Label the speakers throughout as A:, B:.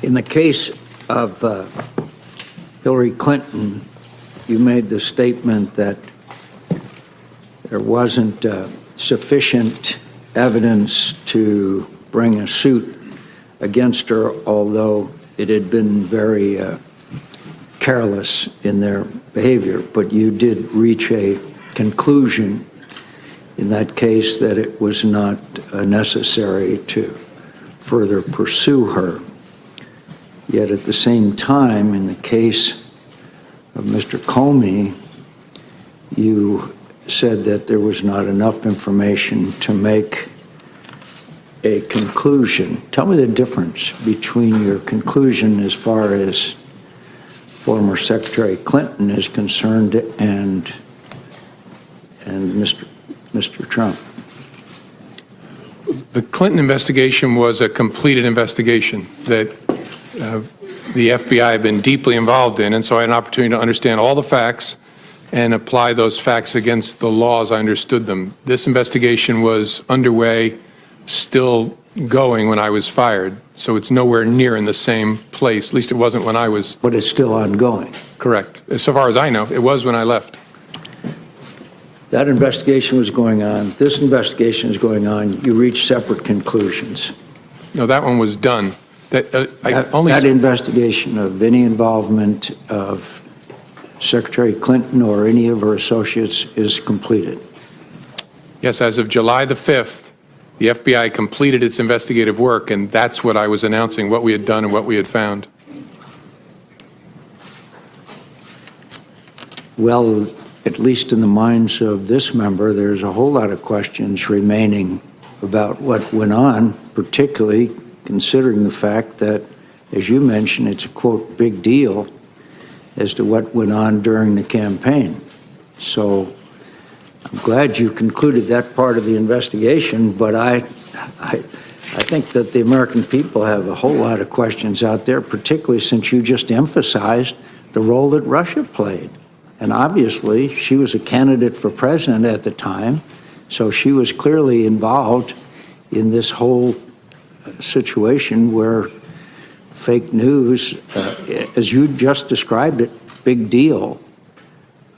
A: In the case of Hillary Clinton, you made the statement that there wasn't sufficient evidence to bring a suit against her, although it had been very careless in their behavior. But you did reach a conclusion in that case that it was not necessary to further pursue her. Yet at the same time, in the case of Mr. Comey, you said that there was not enough information to make a conclusion. Tell me the difference between your conclusion as far as former Secretary Clinton is concerned and Mr. Trump.
B: The Clinton investigation was a completed investigation that the FBI had been deeply involved in, and so I had an opportunity to understand all the facts and apply those facts against the law as I understood them. This investigation was underway, still going when I was fired, so it's nowhere near in the same place. At least it wasn't when I was.
A: But it's still ongoing.
B: Correct. So far as I know, it was when I left.
A: That investigation was going on. This investigation is going on. You reached separate conclusions.
B: No, that one was done.
A: That investigation of any involvement of Secretary Clinton or any of her associates is completed.
B: Yes, as of July the 5th, the FBI completed its investigative work, and that's what I was announcing, what we had done and what we had found.
A: Well, at least in the minds of this member, there's a whole lot of questions remaining about what went on, particularly considering the fact that, as you mentioned, it's a, quote, big deal as to what went on during the campaign. So I'm glad you concluded that part of the investigation, but I think that the American people have a whole lot of questions out there, particularly since you just emphasized the role that Russia played. And obviously, she was a candidate for president at the time, so she was clearly involved in this whole situation where fake news, as you just described it, big deal,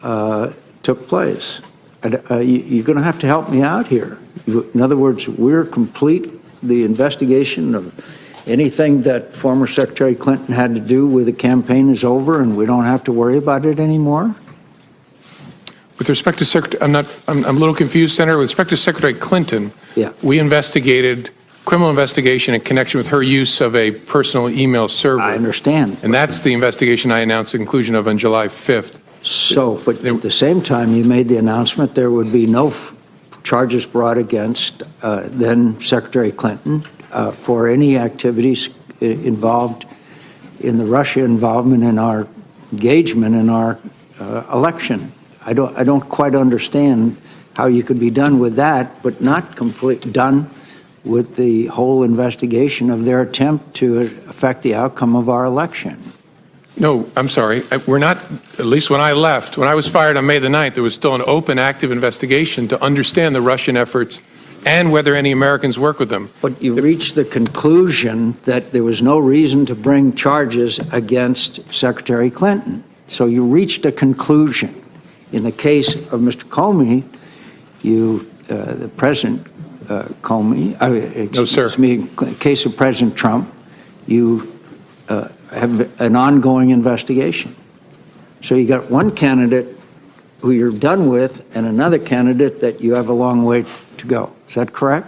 A: took place. You're going to have to help me out here. In other words, we're complete the investigation of anything that former Secretary Clinton had to do with the campaign is over and we don't have to worry about it anymore?
B: With respect to Secretary, I'm a little confused, Senator. With respect to Secretary Clinton,
A: yeah,
B: we investigated criminal investigation in connection with her use of a personal email server.
A: I understand.
B: And that's the investigation I announced the conclusion of on July 5th.
A: So, but at the same time, you made the announcement there would be no charges brought against then Secretary Clinton for any activities involved in the Russia involvement in our engagement in our election. I don't quite understand how you could be done with that, but not done with the whole investigation of their attempt to affect the outcome of our election.
B: No, I'm sorry. We're not, at least when I left, when I was fired on May the 9th, there was still an open, active investigation to understand the Russian efforts and whether any Americans work with them. But
A: you reached the conclusion that there was no reason to bring charges against Secretary Clinton. So you reached a conclusion. In the case of Mr. Comey, the President Comey, in the case of President Trump, you have an ongoing investigation. So you got one candidate who you're done with and another candidate that you have a long way to go. Is that correct?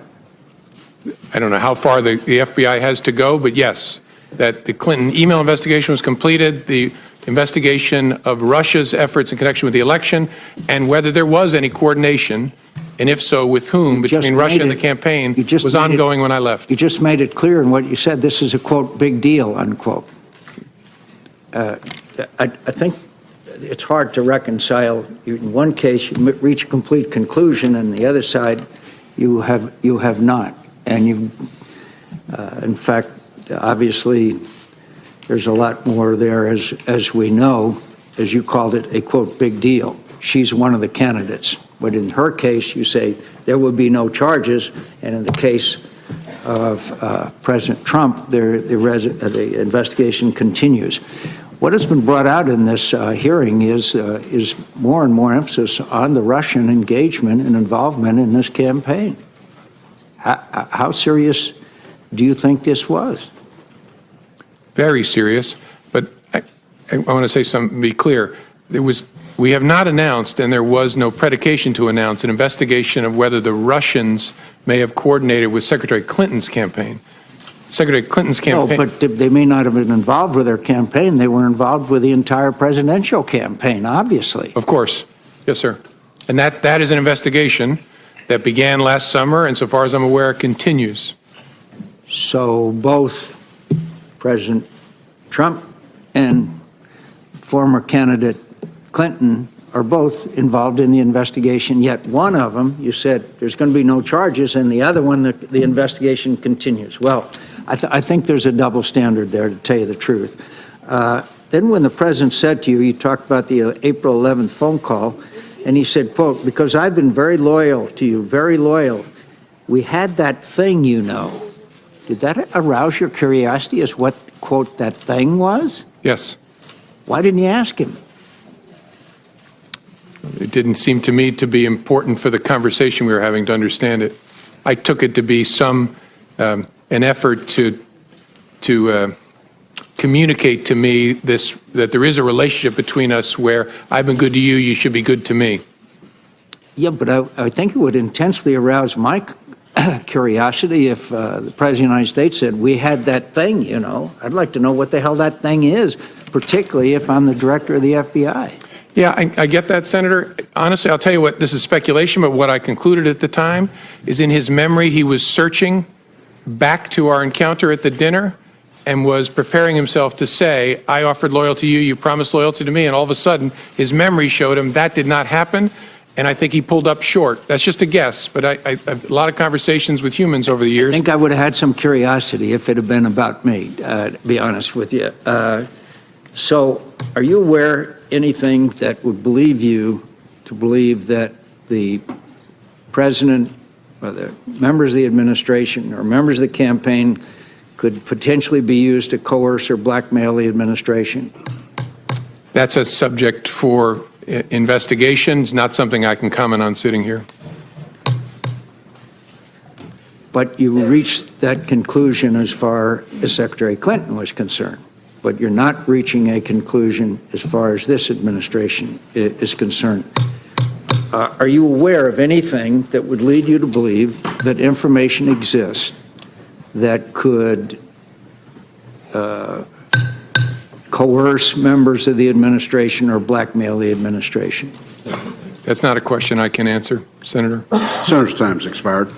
B: I don't know how far the FBI has to go, but yes, that the Clinton email investigation was completed, the investigation of Russia's efforts in connection with the election, and whether there was any coordination, and if so, with whom, between Russia and the campaign, was ongoing when I left.
A: You just made it clear in what you said. This is a, quote, big deal, unquote. I think it's hard to reconcile. In one case, you reach a complete conclusion, and the other side, you have not. And in fact, obviously, there's a lot more there, as we know, as you called it, a, quote, big deal. She's one of the candidates. But in her case, you say there would be no charges. And in the case of President Trump, the investigation continues. What has been brought out in this hearing is more and more emphasis on the Russian engagement and involvement in this campaign. How serious do you think this was?
B: Very serious, but I want to say something, be clear. We have not announced, and there was no predication to announce, an investigation of whether the Russians may have coordinated with Secretary Clinton's campaign. Secretary Clinton's campaign.
A: No, but they may not have been involved with their campaign. They were involved with the entire presidential campaign, obviously.
B: Of course. Yes, sir. And that is an investigation that began last summer, and so far as I'm aware, continues.
A: So both President Trump and former candidate Clinton are both involved in the investigation, yet one of them, you said there's going to be no charges, and the other one, the investigation continues. Well, I think there's a double standard there, to tell you the truth. Then when the president said to you, you talked about the April 11th phone call, and he said, quote, because I've been very loyal to you, very loyal. We had that thing, you know. Did that arouse your curiosity as what, quote, that thing was?
B: Yes.
A: Why didn't you ask him?
B: It didn't seem to me to be important for the conversation we were having to understand it. I took it to be an effort to communicate to me that there is a relationship between us where I've been good to you, you should be good to me.
A: Yeah, but I think it would intensely arouse my curiosity if the President of the United States said, we had that thing, you know. I'd like to know what the hell that thing is, particularly if I'm the director of the FBI.
B: Yeah, I get that, Senator. Honestly, I'll tell you what, this is speculation, but what I concluded at the time is in his memory, he was searching back to our encounter at the dinner and was preparing himself to say, I offered loyalty to you, you promised loyalty to me, and all of a sudden, his memory showed him that did not happen, and I think he pulled up short. That's just a guess, but I've a lot of conversations with humans over the years.
A: I think I would have had some curiosity if it had been about me, to be honest with you. So are you aware anything that would believe you to believe that the president or the members of the administration or members of the campaign could potentially be used to coerce or blackmail the administration?
B: That's a subject for investigations, not something I can comment on sitting here.
A: But you reached that conclusion as far as Secretary Clinton was concerned. But you're not reaching a conclusion as far as this administration is concerned. Are you aware of anything that would lead you to believe that information exists that could coerce members of the administration or blackmail the administration?
B: That's not a question I can answer, Senator.
C: Senator's time's expired.